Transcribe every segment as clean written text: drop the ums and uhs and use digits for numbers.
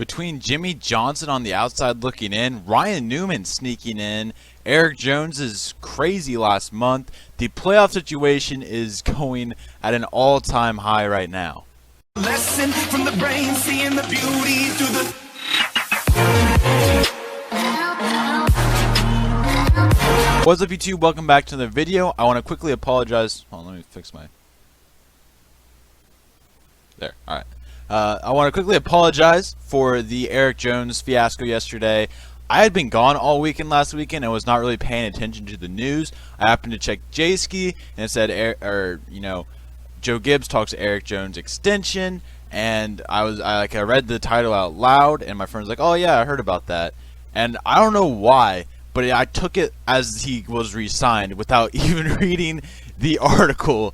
Between Jimmie Johnson on the outside looking in, Ryan Newman sneaking in, Erik Jones's crazy last month, the playoff situation is going at an all-time high right now. Lesson from the brain, seeing the beauty through the... What's up, YouTube? Welcome back to another video. I want to quickly apologize. Hold on, let me fix my... There, alright. I want to quickly apologize for the Erik Jones fiasco yesterday. I had been gone all weekend last weekend and was not really paying attention to the news. I happened to check J-Ski and it said, Joe Gibbs talks to Erik Jones extension, and I read the title out loud, and my friend was like, "Oh yeah, I heard about that," and I don't know why, but I took it as he was re-signed without even reading the article.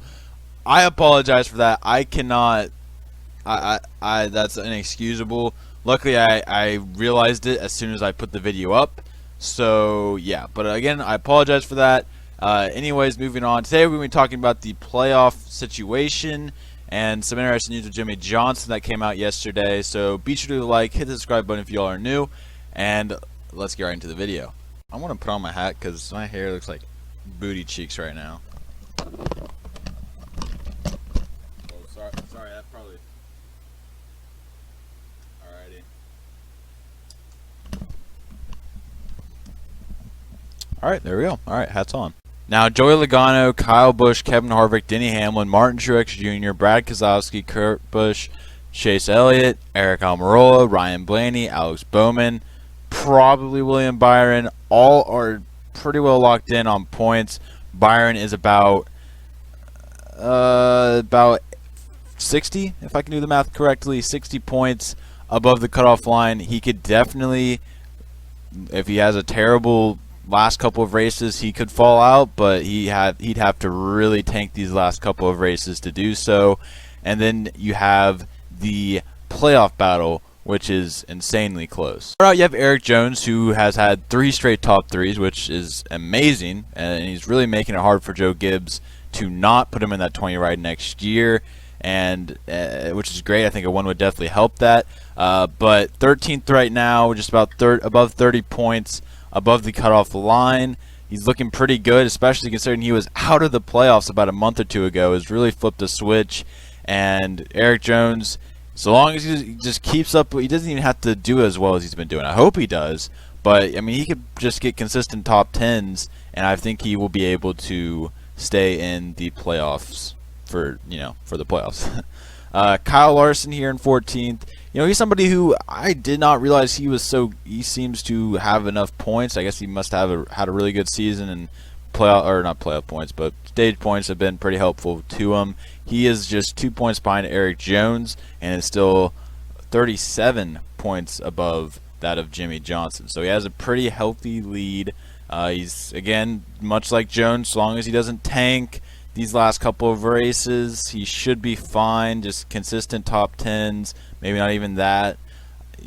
I apologize for that. I cannot. That's inexcusable. Luckily, I realized it as soon as I put the video up. So yeah, but again, I apologize for that. Anyways, moving on. Today we're going to be talking about the playoff situation and some interesting news with Jimmie Johnson that came out yesterday. So be sure to like, hit the subscribe button if you all are new, and let's get right into the video. I want to put on my hat because my hair looks like booty cheeks right now. Oh, sorry, that probably... Alrighty. Alright, there we go. Alright, hats on. Now, Joey Logano, Kyle Busch, Kevin Harvick, Denny Hamlin, Martin Truex Jr., Brad Keselowski, Kurt Busch, Chase Elliott, Eric Almirola, Ryan Blaney, Alex Bowman, probably William Byron, all are pretty well locked in on points. Byron is about 60, if I can do the math correctly, 60 points above the cutoff line. He could definitely, if he has a terrible last couple of races, he could fall out, but he'd have to really tank these last couple of races to do so. And then you have the playoff battle, which is insanely close. Right, you have Erik Jones, who has had 3 straight top 3s, which is amazing, and he's really making it hard for Joe Gibbs to not put him in that 20 ride next year, and which is great. I think a 1 would definitely help that. But 13th right now, just about above 30 points above the cutoff line. He's looking pretty good, especially considering he was out of the playoffs about a month or two ago. Has really flipped a switch. And Erik Jones, so long as he just keeps up, he doesn't even have to do as well as he's been doing. I hope he does, but I mean, he could just get consistent top 10s, and I think he will be able to stay in the playoffs for the playoffs. Kyle Larson here in 14th. He's somebody who I did not realize he seems to have enough points. I guess he must have had a really good season, and not playoff points, but stage points have been pretty helpful to him. He is just 2 points behind Erik Jones, and is still 37 points above that of Jimmie Johnson. So he has a pretty healthy lead. He's, again, much like Jones, as long as he doesn't tank these last couple of races, he should be fine. Just consistent top 10s, maybe not even that.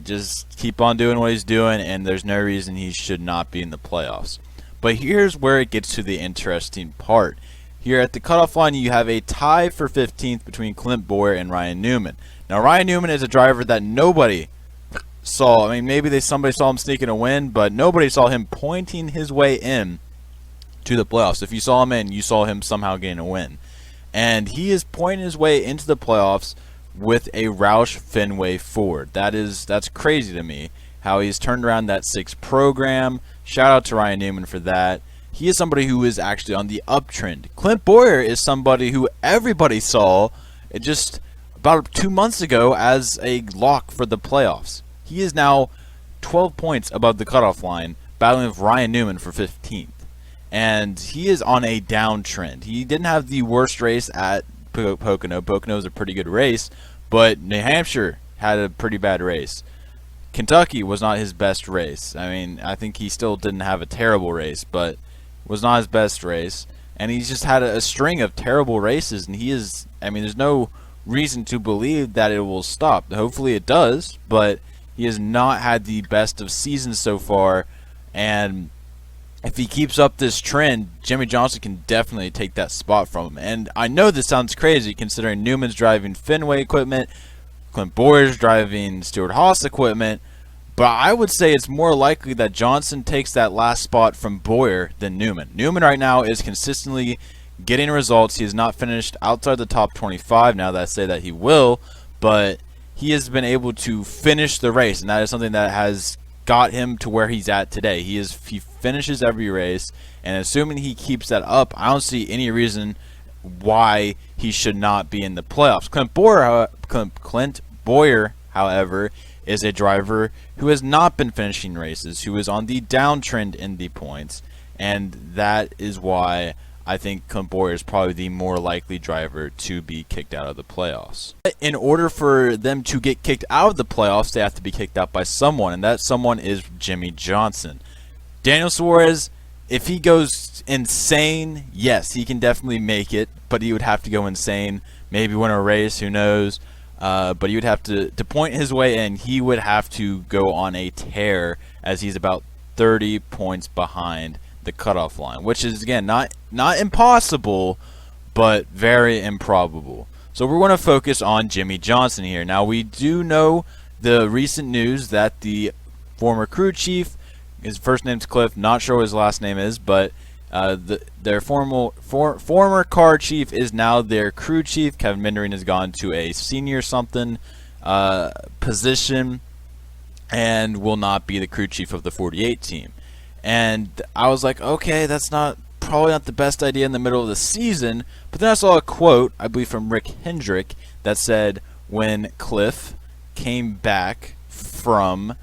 Just keep on doing what he's doing, and there's no reason he should not be in the playoffs. But here's where it gets to the interesting part. Here at the cutoff line, you have a tie for 15th between Clint Bowyer and Ryan Newman. Now, Ryan Newman is a driver that nobody saw. I mean, maybe somebody saw him sneaking a win, but nobody saw him pointing his way in to the playoffs. If you saw him in, you saw him somehow getting a win. And he is pointing his way into the playoffs with a Roush Fenway Ford. That's crazy to me, how he's turned around that 6 program. Shout out to Ryan Newman for that. He is somebody who is actually on the uptrend. Clint Bowyer is somebody who everybody saw just about 2 months ago as a lock for the playoffs. He is now 12 points above the cutoff line, battling with Ryan Newman for 15th. And he is on a downtrend. He didn't have the worst race at Pocono. Pocono is a pretty good race, but New Hampshire had a pretty bad race. Kentucky was not his best race. I mean, I think he still didn't have a terrible race, but was not his best race. And he's just had a string of terrible races, and there's no reason to believe that it will stop. Hopefully it does, but he has not had the best of seasons so far, and if he keeps up this trend, Jimmie Johnson can definitely take that spot from him. And I know this sounds crazy considering Newman's driving Fenway equipment. Clint Bowyer's driving Stewart Haas equipment, but I would say it's more likely that Johnson takes that last spot from Bowyer than Newman. Newman right now is consistently getting results. He has not finished outside the top 25. Now that I say that he will, but he has been able to finish the race, and that is something that has got him to where he's at today. He finishes every race, and assuming he keeps that up, I don't see any reason why he should not be in the playoffs. Clint Bowyer, however, is a driver who has not been finishing races, who is on the downtrend in the points, and that is why I think Clint Bowyer is probably the more likely driver to be kicked out of the playoffs. In order for them to get kicked out of the playoffs, they have to be kicked out by someone, and that someone is Jimmie Johnson. Daniel Suarez, if he goes insane, yes, he can definitely make it, but he would have to go insane, maybe win a race, who knows. But he would have to point his way in, he would have to go on a tear, as he's about 30 points behind the cutoff line, which is, again, not impossible, but very improbable. So we're going to focus on Jimmie Johnson here. Now, we do know the recent news that the former crew chief, his first name's Cliff, not sure what his last name is, but their former car chief is now their crew chief. Kevin Mindering has gone to a senior something position and will not be the crew chief of the 48 team. And I was like, okay, that's probably not the best idea in the middle of the season. But then I saw a quote, I believe from Rick Hendrick, that said when Cliff came back from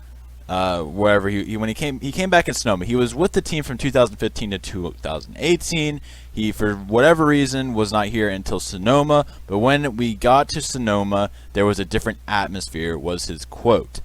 wherever when he came back in Sonoma. He was with the team from 2015 to 2018. He, for whatever reason, was not here until Sonoma. But when we got to Sonoma, there was a different atmosphere, was his quote.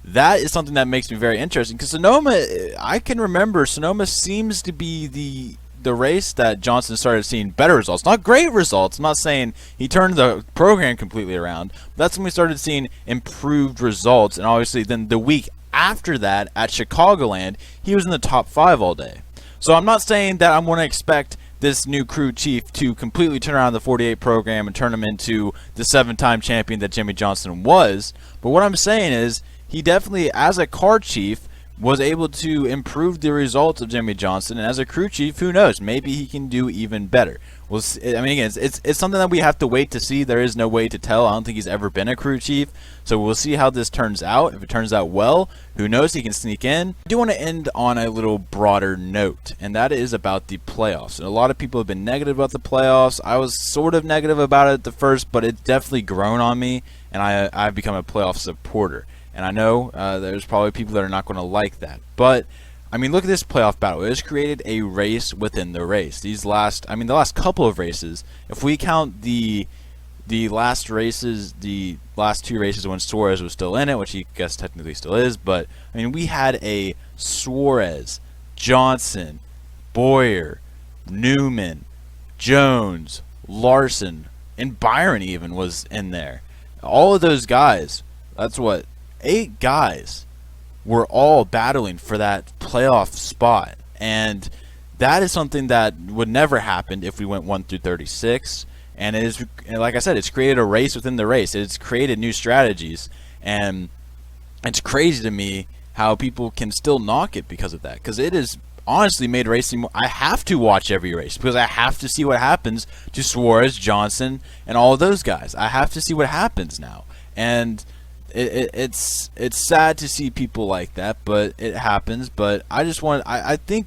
That is something that makes me very interesting, because Sonoma, I can remember, Sonoma seems to be the race that Johnson started seeing better results. Not great results. I'm not saying he turned the program completely around. But that's when we started seeing improved results. And obviously then the week after that at Chicagoland, he was in the top 5 all day. So I'm not saying that I'm going to expect this new crew chief to completely turn around the 48 program and turn him into the 7-time champion that Jimmie Johnson was. But what I'm saying is he definitely, as a car chief, was able to improve the results of Jimmie Johnson, and as a crew chief, who knows? Maybe he can do even better. I mean, again, it's something that we have to wait to see. There is no way to tell. I don't think he's ever been a crew chief, so we'll see how this turns out. If it turns out well, who knows? He can sneak in. I do want to end on a little broader note, and that is about the playoffs. And a lot of people have been negative about the playoffs. I was sort of negative about it at the first, but it's definitely grown on me, and I've become a playoff supporter. And I know there's probably people that are not going to like that. But, I mean, look at this playoff battle. It has created a race within the race. The last couple of races, if we count the last races, the last 2 races when Suarez was still in it, which he, I guess, technically still is. But, I mean, we had a Suarez, Johnson, Bowyer, Newman, Jones, Larson, and Byron even was in there. All of those guys, that's what, 8 guys were all battling for that playoff spot, and that is something that would never happen if we went 1 through 36. And it is, like I said, it's created a race within the race. It's created new strategies, and it's crazy to me how people can still knock it because of that, because it has honestly made racing. I have to watch every race because I have to see what happens to Suarez, Johnson, and all of those guys. I have to see what happens now, and it's sad to see people like that, but it happens. But I think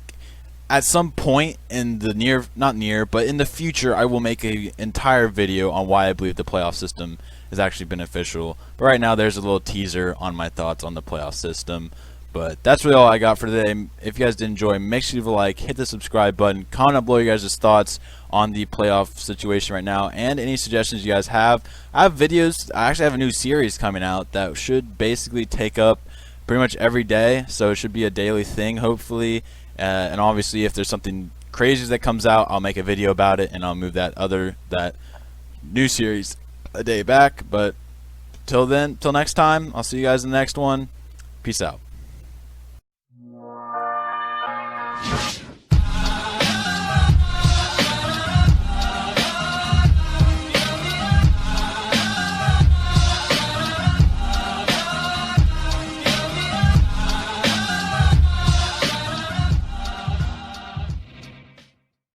at some point in the not near, but in the future, I will make an entire video on why I believe the playoff system is actually beneficial. But right now, there's a little teaser on my thoughts on the playoff system. But that's really all I got for today. If you guys did enjoy, make sure you leave a like, hit the subscribe button, comment down below your guys' thoughts on the playoff situation right now, and any suggestions you guys have. I have videos. I actually have a new series coming out that should basically take up pretty much every day, so it should be a daily thing, hopefully. And obviously, if there's something crazy that comes out, I'll make a video about it, and I'll move that new series a day back. But till next time, I'll see you guys in the next one. Peace out.